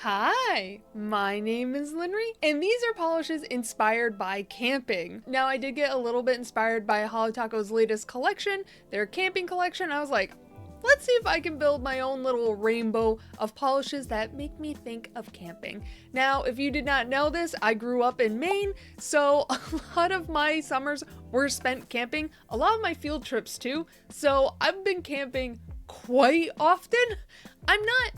Hi, my name is Linry, and these are polishes inspired by camping. Now, I did get a little bit inspired by Holo Taco's latest collection, their camping collection. I was like, let's see if I can build my own little rainbow of polishes that make me think of camping. Now, if you did not know this, I grew up in Maine, so a lot of my summers were spent camping, a lot of my field trips too, so I've been camping quite often. I'm not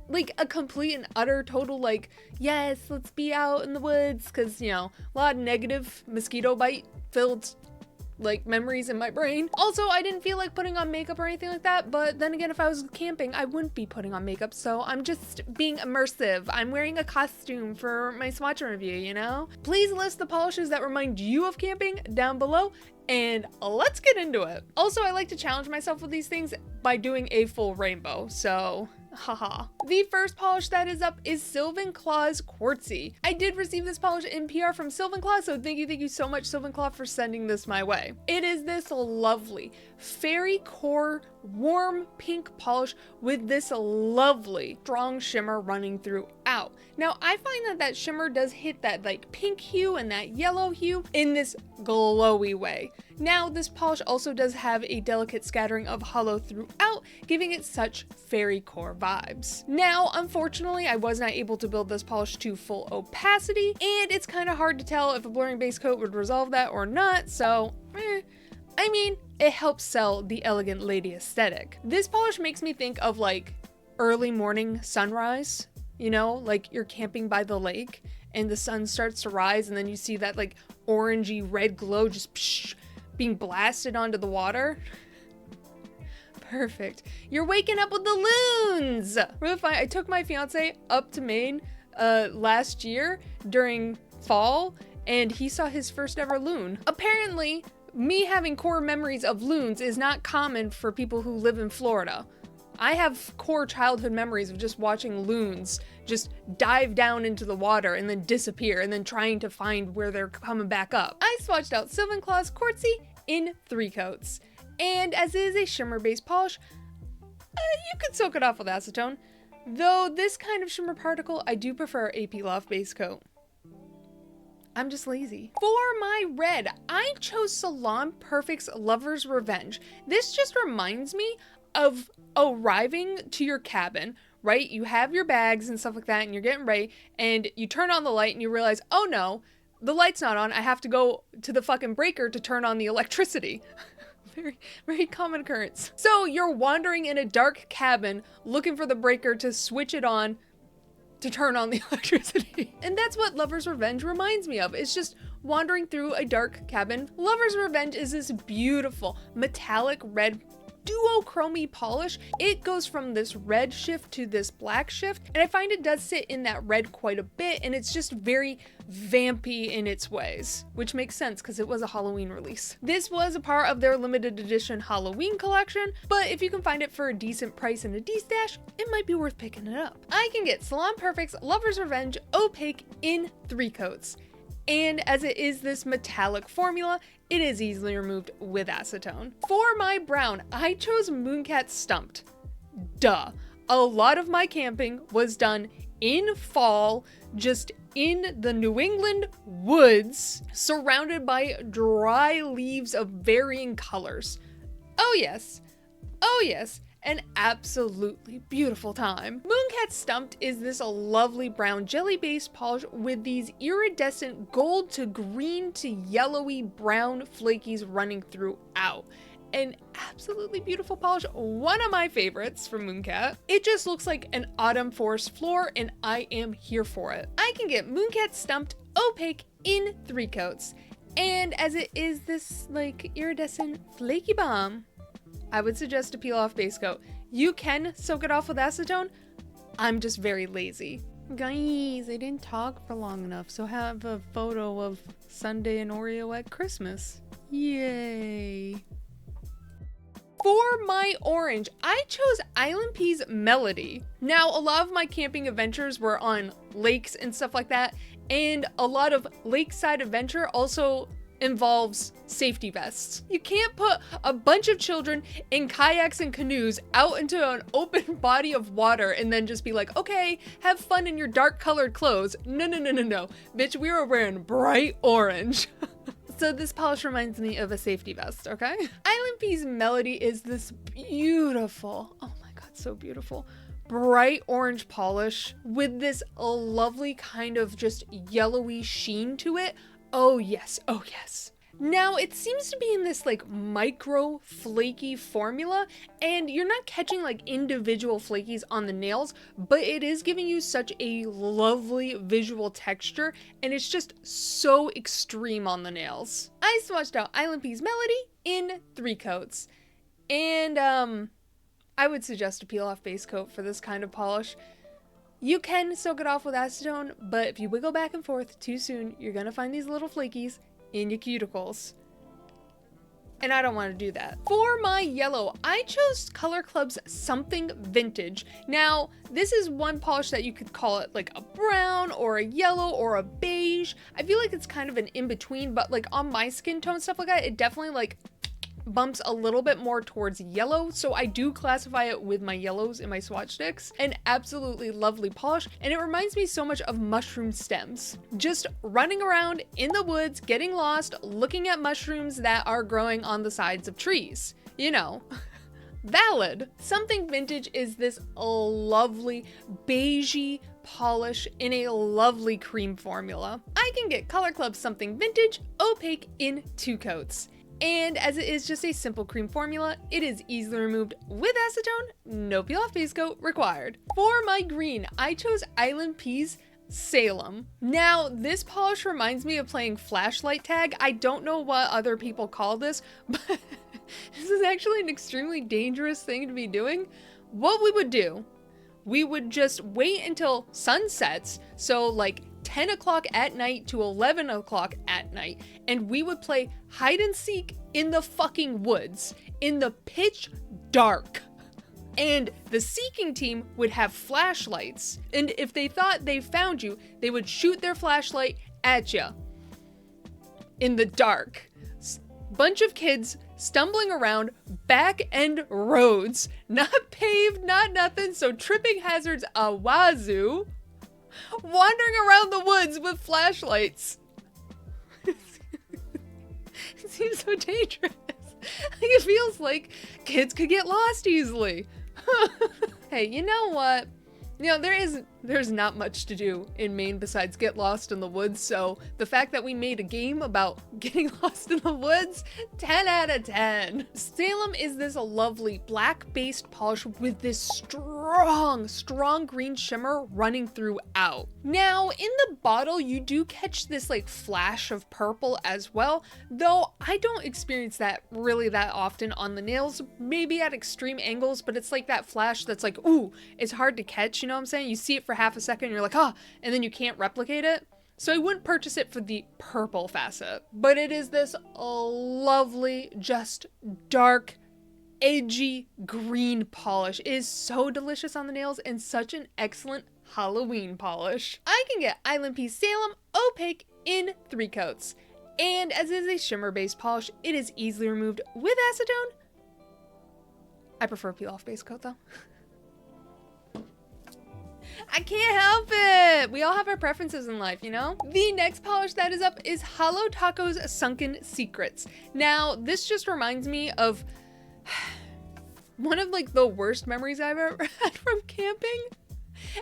like a complete and utter total like, yes, let's be out in the woods, because, you know, a lot of negative mosquito bite filled like memories in my brain. Also, I didn't feel like putting on makeup or anything like that, but then again, if I was camping, I wouldn't be putting on makeup, so I'm just being immersive. I'm wearing a costume for my swatch review, you know? Please list the polishes that remind you of camping down below, and let's get into it. Also, I like to challenge myself with these things by doing a full rainbow, so haha. The first polish that is up is Sylvanclaw's Quartzy. I did receive this polish in PR from Sylvanclaw, so thank you so much, Sylvanclaw, for sending this my way. It is this lovely fairy core warm pink polish with this lovely strong shimmer running throughout. Now, I find that shimmer does hit that like pink hue and that yellow hue in this glowy way. Now, this polish also does have a delicate scattering of holo throughout, giving it such fairy core vibes. Now, unfortunately, I was not able to build this polish to full opacity, and it's kind of hard to tell if a blurring base coat would resolve that or not, so I mean, it helps sell the elegant lady aesthetic. This polish makes me think of like early morning sunrise, you know, like you're camping by the lake and the sun starts to rise and then you see that like orangey red glow just being blasted onto the water. Perfect. You're waking up with the loons. Really fun. I took my fiance up to Maine last year during fall and he saw his first ever loon. Apparently, me having core memories of loons is not common for people who live in Florida. I have core childhood memories of just watching loons just dive down into the water and then disappear and then trying to find where they're coming back up. I swatched out Sylvanclaw's Quartzy in 3 coats. And as it is a shimmer based polish, you could soak it off with acetone. Though this kind of shimmer particle, I do prefer a peel off base coat. I'm just lazy. For my red, I chose Salem Perfect's Lover's Revenge. This just reminds me of arriving to your cabin, right? You have your bags and stuff like that and you're getting ready and you turn on the light and you realize, oh no, the light's not on. I have to go to the fucking breaker to turn on the electricity. Very, very common occurrence. So you're wandering in a dark cabin looking for the breaker to switch it on to turn on the electricity. And that's what Lover's Revenge reminds me of. It's just wandering through a dark cabin. Lover's Revenge is this beautiful metallic red duochromy polish. It goes from this red shift to this black shift, and I find it does sit in that red quite a bit, and it's just very vampy in its ways, which makes sense because it was a Halloween release. This was a part of their limited edition Halloween collection, but if you can find it for a decent price in a D-stash, it might be worth picking it up. I can get Salem Perfect's Lover's Revenge Opaque in 3 coats. And as it is this metallic formula, it is easily removed with acetone. For my brown, I chose Mooncat's Stumped. Duh. A lot of my camping was done in fall, just in the New England woods, surrounded by dry leaves of varying colors. Oh yes, an absolutely beautiful time. Mooncat's Stumped is this lovely brown jelly-based polish with these iridescent gold to green to yellowy brown flakies running throughout. An absolutely beautiful polish, one of my favorites from Mooncat. It just looks like an autumn forest floor and I am here for it. I can get Mooncat's Stumped Opaque in 3 coats. And as it is this like iridescent flaky bomb, I would suggest a peel off base coat. You can soak it off with acetone. I'm just very lazy. Guys, I didn't talk for long enough, so have a photo of Sunday and Oreo at Christmas. Yay. For my orange, I chose Island Pea's Melody. Now, a lot of my camping adventures were on lakes and stuff like that, and a lot of lakeside adventure also involves safety vests. You can't put a bunch of children in kayaks and canoes out into an open body of water and then just be like, okay, have fun in your dark colored clothes. No, no, no, no, no. Bitch, we were wearing bright orange. So this polish reminds me of a safety vest, okay? Island Pea's Melody is this beautiful, oh my god, so beautiful, bright orange polish with this lovely kind of just yellowy sheen to it. Oh yes, oh yes. Now it seems to be in this like micro flaky formula, and you're not catching like individual flakies on the nails, but it is giving you such a lovely visual texture, and it's just so extreme on the nails. I swatched out Island Pea's Melody in 3 coats, and I would suggest a peel off base coat for this kind of polish. You can soak it off with acetone, but if you wiggle back and forth too soon, you're gonna find these little flakies in your cuticles. And I don't want to do that. For my yellow, I chose Color Club's Something Vintage. Now, this is one polish that you could call it like a brown or a yellow or a beige. I feel like it's kind of an in-between, but like on my skin tone, stuff like that, it definitely like bumps a little bit more towards yellow, so I do classify it with my yellows in my swatch sticks. An absolutely lovely polish, and it reminds me so much of mushroom stems. Just running around in the woods, getting lost, looking at mushrooms that are growing on the sides of trees. You know. Valid. Something Vintage is this lovely beigey polish in a lovely cream formula. I can get Color Club Something Vintage Opaque in 2 coats. And as it is just a simple cream formula, it is easily removed with acetone, no peel off base coat required. For my green, I chose Island Pea's Salem. Now, this polish reminds me of playing flashlight tag. I don't know what other people call this, but this is actually an extremely dangerous thing to be doing. What we would do, we would just wait until sun sets, so like 10 o'clock at night to 11 o'clock at night, and we would play hide and seek in the fucking woods, in the pitch dark. And the seeking team would have flashlights, and if they thought they found you, they would shoot their flashlight at you in the dark. Bunch of kids stumbling around back end roads, not paved, not nothing, so tripping hazards a wazoo, wandering around the woods with flashlights. It seems so dangerous. It feels like kids could get lost easily. Hey, you know what? You know, there's not much to do in Maine besides get lost in the woods, so the fact that we made a game about getting lost in the woods, 10 out of 10. Salem is this lovely black-based polish with this strong green shimmer running throughout. Now, in the bottle, you do catch this like flash of purple as well, though I don't experience that really that often on the nails, maybe at extreme angles, but it's like that flash that's like, ooh, it's hard to catch, you know what I'm saying? You see it for half a second, you're like, ah, and then you can't replicate it. So I wouldn't purchase it for the purple facet, but it is this lovely, just dark, edgy green polish. It is so delicious on the nails and such an excellent Halloween polish. I can get Island Pea's Salem Opaque in 3 coats. And as it is a shimmer based polish, it is easily removed with acetone. I prefer peel off base coat though. I can't help it! We all have our preferences in life, you know? The next polish that is up is Holo Taco's Sunken Secrets. Now, this just reminds me of one of like the worst memories I've ever had from camping,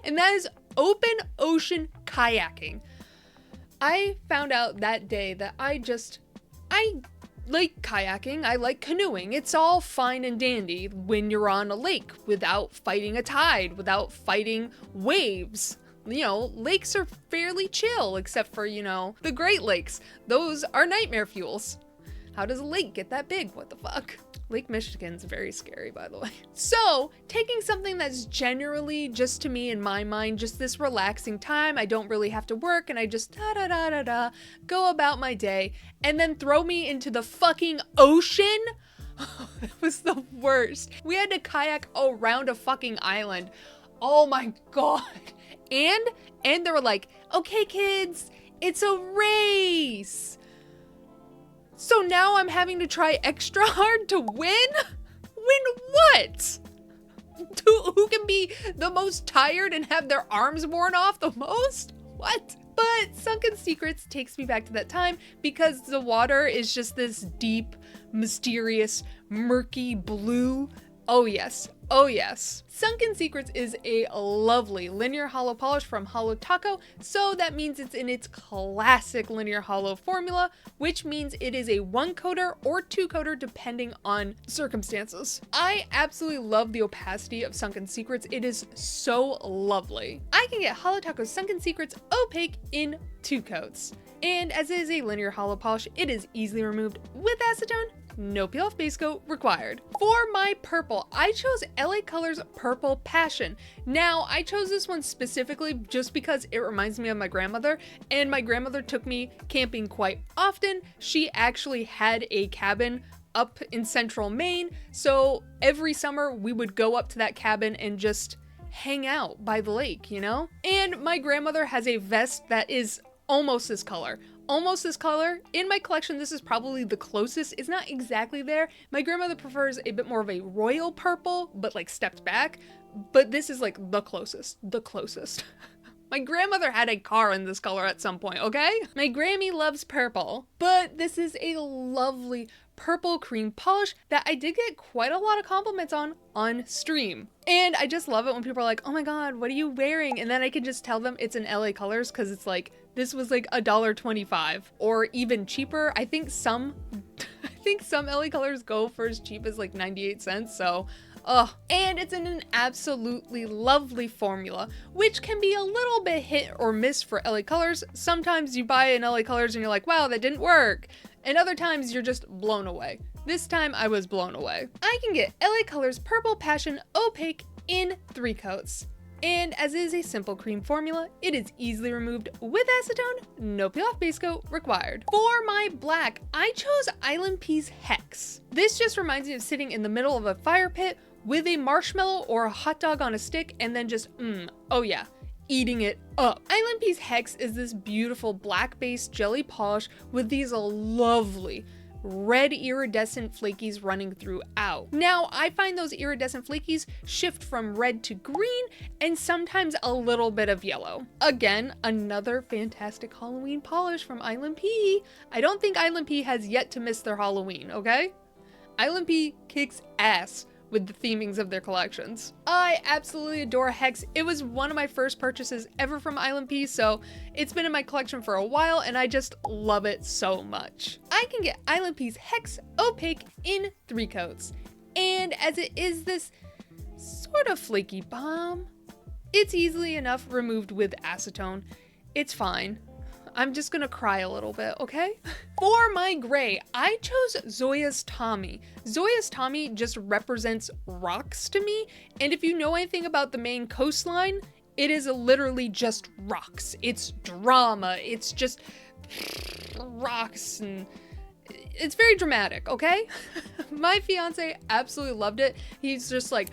and that is open ocean kayaking. I found out that day that I like kayaking, I like canoeing. It's all fine and dandy when you're on a lake without fighting a tide, without fighting waves. You know, lakes are fairly chill, except for, you know, the Great Lakes. Those are nightmare fuels. How does a lake get that big? What the fuck? Lake Michigan's very scary, by the way. So, taking something that's generally, just to me in my mind, just this relaxing time, I don't really have to work, and I just go about my day, and then throw me into the fucking ocean? Oh, it was the worst. We had to kayak around a fucking island. Oh my god. And they were like, okay kids, it's a race. So now I'm having to try extra hard to win? Win what? Who can be the most tired and have their arms worn off the most? What? But Sunken Secrets takes me back to that time because the water is just this deep, mysterious, murky blue. Oh yes, oh yes. Sunken Secrets is a lovely linear hollow polish from Hollow Taco, so that means it's in its classic linear hollow formula, which means it is a 1-coater or 2-coater depending on circumstances. I absolutely love the opacity of Sunken Secrets. It is so lovely. I can get Hollow Taco's Sunken Secrets Opaque in 2 coats. And as it is a linear hollow polish, it is easily removed with acetone. No peel off base coat required. For my purple, I chose LA Colors Purple Passion. Now, I chose this one specifically just because it reminds me of my grandmother, and my grandmother took me camping quite often. She actually had a cabin up in central Maine, so every summer we would go up to that cabin and just hang out by the lake, you know? And my grandmother has a vest that is almost this color. Almost this color. In my collection, this is probably the closest. It's not exactly there. My grandmother prefers a bit more of a royal purple, but like stepped back. But this is like the closest. The closest. My grandmother had a car in this color at some point, okay? My Grammy loves purple. But this is a lovely purple cream polish that I did get quite a lot of compliments on stream. And I just love it when people are like, oh my god, what are you wearing? And then I can just tell them it's in LA Colors because it's like, this was like $1.25 or even cheaper. I think some LA Colors go for as cheap as like 98 cents. So, and it's in an absolutely lovely formula, which can be a little bit hit or miss for LA Colors. Sometimes you buy an LA Colors and you're like, wow, that didn't work. And other times you're just blown away. This time I was blown away. I can get LA Colors Purple Passion Opaque in 3 coats. And as it is a simple cream formula, it is easily removed with acetone, no peel off base coat required. For my black, I chose Island Peas Hex. This just reminds me of sitting in the middle of a fire pit with a marshmallow or a hot dog on a stick and then just, oh yeah, eating it up. Island Peas Hex is this beautiful black-based jelly polish with these lovely red iridescent flakies running throughout. Now, I find those iridescent flakies shift from red to green and sometimes a little bit of yellow. Again, another fantastic Halloween polish from Island P. I don't think Island P has yet to miss their Halloween, okay? Island P kicks ass with the themings of their collections. I absolutely adore Hex. It was one of my first purchases ever from Island P, so it's been in my collection for a while and I just love it so much. I can get Island P's Hex Opaque in 3 coats. And as it is this sort of flaky bomb, it's easily enough removed with acetone. It's fine. I'm just gonna cry a little bit, okay? For my gray, I chose Zoya's Tommy. Zoya's Tommy just represents rocks to me, and if you know anything about the Maine coastline, it is literally just rocks. It's drama, it's just rocks, and it's very dramatic, okay? My fiance absolutely loved it. He's just like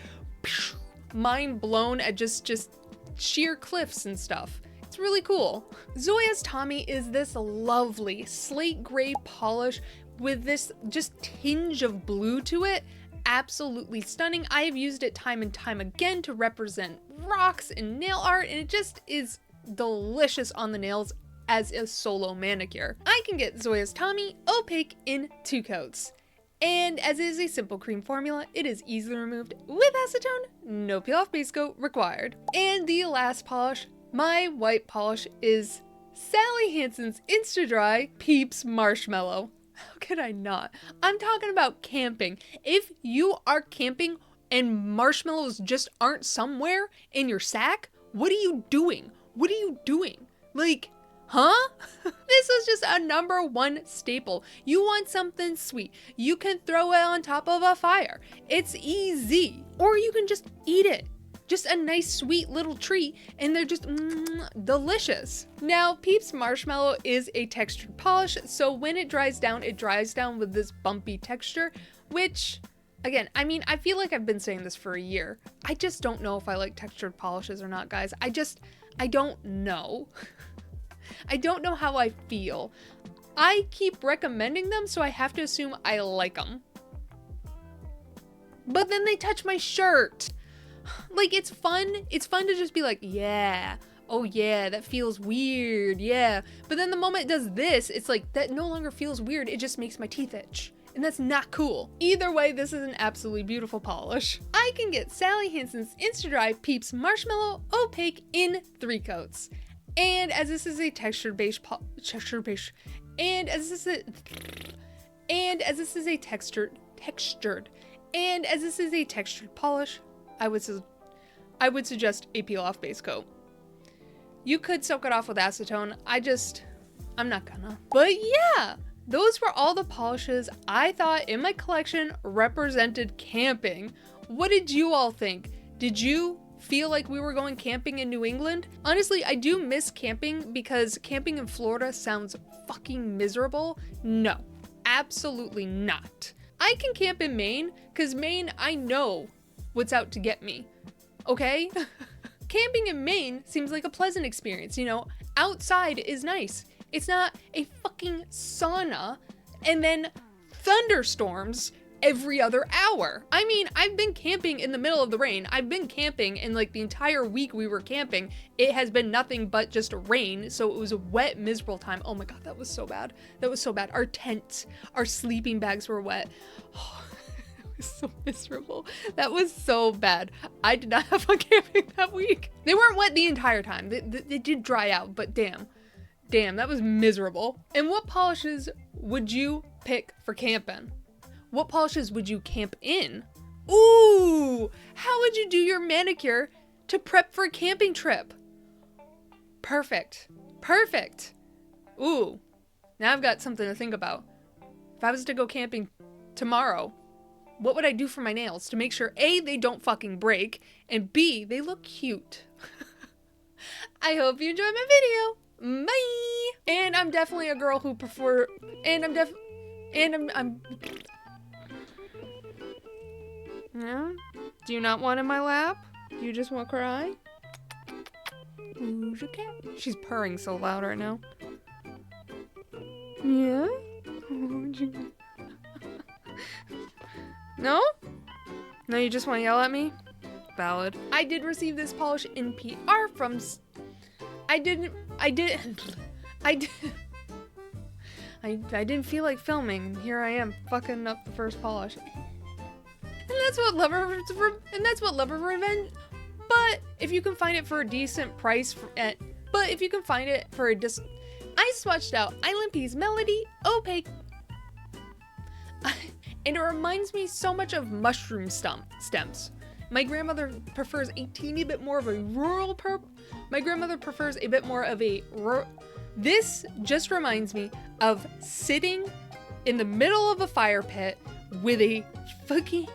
mind blown at just sheer cliffs and stuff. It's really cool. Zoya's Tommy is this lovely slate gray polish with this just tinge of blue to it. Absolutely stunning. I have used it time and time again to represent rocks and nail art, and it just is delicious on the nails as a solo manicure. I can get Zoya's Tommy Opaque in 2 coats. And as it is a simple cream formula, it is easily removed with acetone, no peel off base coat required. And the last polish, my white polish, is Sally Hansen's Insta-Dry Peeps Marshmallow. How could I not? I'm talking about camping. If you are camping and marshmallows just aren't somewhere in your sack, what are you doing? What are you doing? Like, huh? This is just a #1 staple. You want something sweet, you can throw it on top of a fire. It's easy. Or you can just eat it. Just a nice sweet little treat, and they're just delicious. Now, Peeps Marshmallow is a textured polish, so when it dries down with this bumpy texture, which, again, I mean, I feel like I've been saying this for a year. I just don't know if I like textured polishes or not, guys. I don't know. I don't know how I feel. I keep recommending them, so I have to assume I like them. But then they touch my shirt. Like, it's fun. It's fun to just be like, yeah, oh yeah, that feels weird, yeah. But then the moment it does this, it's like, that no longer feels weird. It just makes my teeth itch. And that's not cool. Either way, this is an absolutely beautiful polish. I can get Sally Hansen's Insta-Dry Peeps Marshmallow Opaque in 3 coats. And as this is a textured beige and as this is a textured polish, I would suggest a peel off base coat. You could soak it off with acetone. I'm not gonna. But yeah, those were all the polishes I thought in my collection represented camping. What did you all think? Did you feel like we were going camping in New England? Honestly, I do miss camping because camping in Florida sounds fucking miserable. No, absolutely not. I can camp in Maine because Maine, I know what's out to get me. Okay? Camping in Maine seems like a pleasant experience, you know? Outside is nice. It's not a fucking sauna and then thunderstorms every other hour. I mean, I've been camping in the middle of the rain. I've been camping and like the entire week we were camping, it has been nothing but just rain. So it was a wet, miserable time. Oh my God, that was so bad. That was so bad. Our tent, our sleeping bags were wet. Oh, it was so miserable. That was so bad. I did not have fun camping that week. They weren't wet the entire time. They did dry out, but damn, that was miserable. And what polishes would you pick for camping? What polishes would you camp in? Ooh, how would you do your manicure to prep for a camping trip? Perfect. Ooh, now I've got something to think about. If I was to go camping tomorrow, what would I do for my nails to make sure A, they don't fucking break, and B, they look cute? I hope you enjoyed my video. Bye! And I'm definitely a girl who Yeah? Do you not want in my lap? Do you just want to cry? Who's your cat? She's purring so loud right now. Yeah? No? No, you just want to yell at me? Valid. I did receive this polish in PR from... I didn't feel like filming, and here I am fucking up the first polish. And that's what Lover Revenge. But if you can find it for a decent price, I swatched out Island Peas Melody Opaque, and it reminds me so much of mushroom stems. My grandmother prefers a teeny bit more of a rural purple. This just reminds me of sitting in the middle of a fire pit with a fucking